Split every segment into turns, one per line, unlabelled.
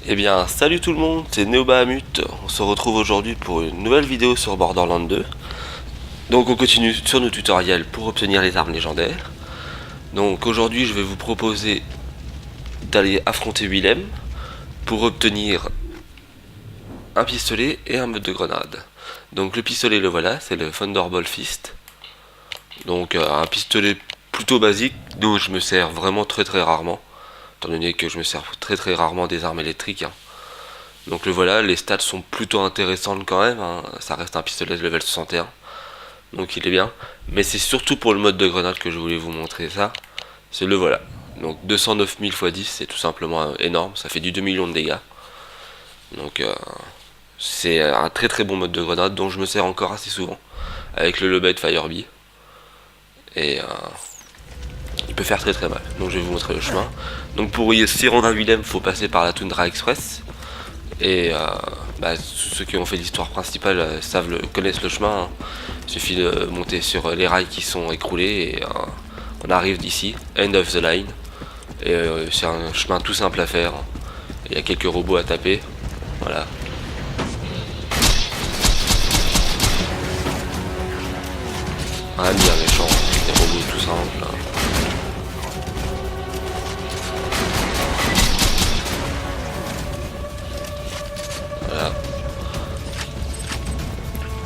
Eh bien, salut tout le monde, c'est Neobahamut. On se retrouve aujourd'hui pour une nouvelle vidéo sur Borderlands 2. Donc on continue sur nos tutoriels pour obtenir les armes légendaires. Donc aujourd'hui je vais vous proposer d'aller affronter Willem pour obtenir un pistolet et un mode de grenade. Donc le pistolet le voilà, c'est le Thunderbolt Fist. Donc un pistolet plutôt basique dont je me sers vraiment très rarement, étant donné que je me sers très rarement des armes électriques. Donc le voilà, les stats sont plutôt intéressantes quand même, ça reste un pistolet de level 61. Donc il est bien, mais c'est surtout pour le mode de grenade que je voulais vous montrer ça. C'est le voilà. Donc 209 000 x 10, c'est tout simplement énorme, ça fait du 2 millions de dégâts. Donc c'est un très bon mode de grenade dont je me sers encore assez souvent avec le Lobet Firebee. Et il peut faire très mal. Donc je vais vous montrer le chemin. Donc pour s'y rendre à Willem, il faut passer par la Tundra Express. Et ceux qui ont fait l'histoire principale connaissent le chemin. Il suffit de monter sur les rails qui sont écroulés et on arrive d'ici, end of the line. Et c'est un chemin tout simple à faire. Il y a quelques robots à taper. Voilà. Rien de bien méchant, des robots tout simples. Voilà.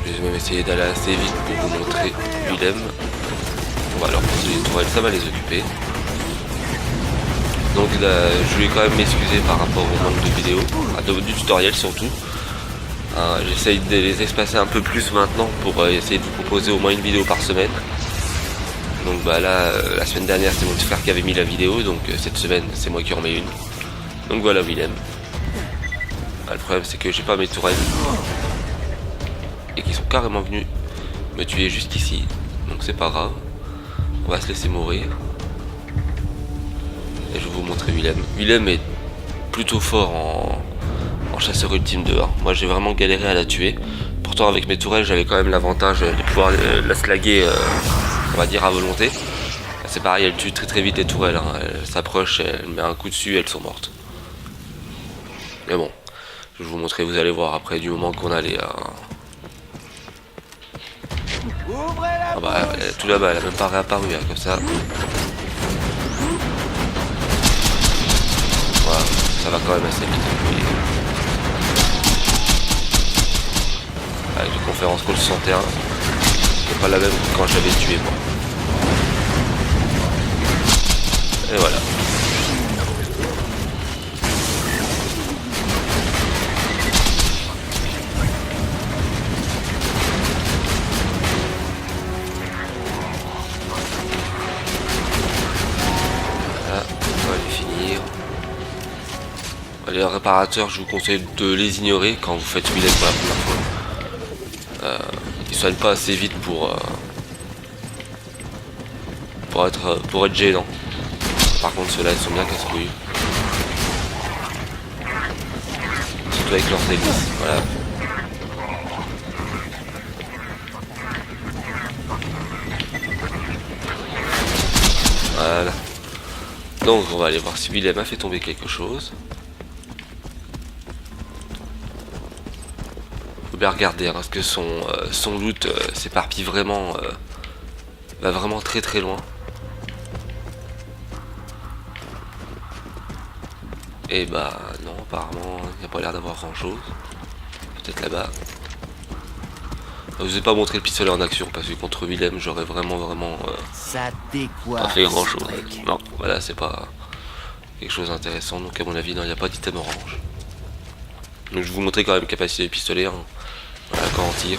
Je vais même essayer d'aller assez vite pour vous montrer Willem. On va leur poser les tourelles, ça va les occuper. Donc là, je voulais quand même m'excuser par rapport au manque de vidéos, du tutoriel surtout. J'essaye de les espacer un peu plus maintenant pour essayer de vous proposer au moins une vidéo par semaine. Donc là, la semaine dernière c'est mon petit frère qui avait mis la vidéo, donc cette semaine c'est moi qui en mets une. Donc voilà Willem. Le problème c'est que j'ai pas mes tourelles et qu'ils sont carrément venus me tuer jusqu'ici, donc c'est pas grave. On va se laisser mourir. Et je vais vous montrer Willem. Willem est plutôt fort en chasseur ultime 2. Moi j'ai vraiment galéré à la tuer. Pourtant avec mes tourelles j'avais quand même l'avantage de pouvoir la slaguer, on va dire à volonté. C'est pareil, elle tue très vite les tourelles. Elle s'approche, elle met un coup dessus, elles sont mortes. Mais bon, je vais vous montrer, vous allez voir après du moment qu'on allait tout là-bas, elle a même pas réapparu comme ça. Voilà, ça va quand même assez vite. Avec les conférences Call 61, c'est pas la même que quand j'avais tué moi. Et voilà. Voilà, on va les finir. Les réparateurs, je vous conseille de les ignorer quand vous faites Willem pour la première fois. Ils soignent pas assez vite pour être gênants. Par contre ceux-là ils sont bien casse-couilles. Surtout avec leurs hélices, voilà. Voilà. Donc on va aller voir si Willem a fait tomber quelque chose. Bien regarder parce que son loot s'éparpille vraiment, va vraiment très loin. Et non, apparemment il n'y a pas l'air d'avoir grand chose. Peut-être là-bas. Je vous ai pas montré le pistolet en action parce que contre Willem j'aurais vraiment pas fait grand chose. Non, voilà, c'est pas quelque chose d'intéressant, donc à mon avis non, il n'y a pas d'item orange. Donc je vais vous montrer quand même capacité de pistolet. Voilà, quand on tire.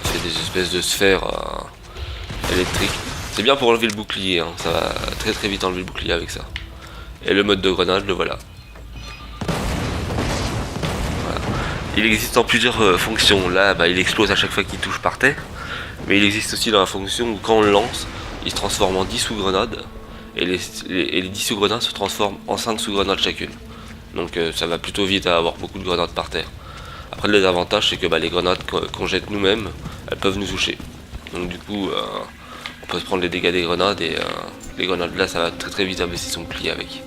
Ça fait des espèces de sphères électriques. C'est bien pour enlever le bouclier, ça va très vite enlever le bouclier avec ça. Et le mode de grenade, le voilà. Il existe en plusieurs fonctions. Là, il explose à chaque fois qu'il touche par terre. Mais il existe aussi dans la fonction où quand on le lance, il se transforme en 10 sous-grenades. Et les 10 sous-grenades se transforment en 5 sous-grenades chacune. Donc ça va plutôt vite à avoir beaucoup de grenades par terre. Après le désavantage c'est que les grenades qu'on jette nous-mêmes, elles peuvent nous toucher. Donc du coup on peut se prendre les dégâts des grenades et les grenades là ça va très très vite abaisser son bouclier avec.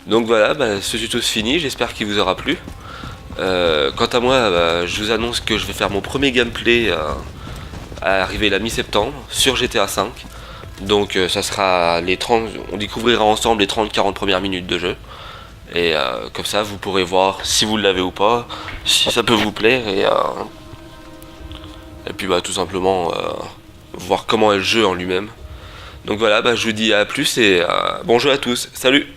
Donc voilà, ce tuto se finit, j'espère qu'il vous aura plu. Quant à moi, je vous annonce que je vais faire mon premier gameplay à arriver la mi-septembre sur GTA V. Donc ça sera les 30, on découvrira ensemble les 30-40 premières minutes de jeu. Et comme ça vous pourrez voir si vous l'avez ou pas, si ça peut vous plaire et puis tout simplement voir comment est le jeu en lui-même. Donc voilà, je vous dis à plus et bon jeu à tous, salut!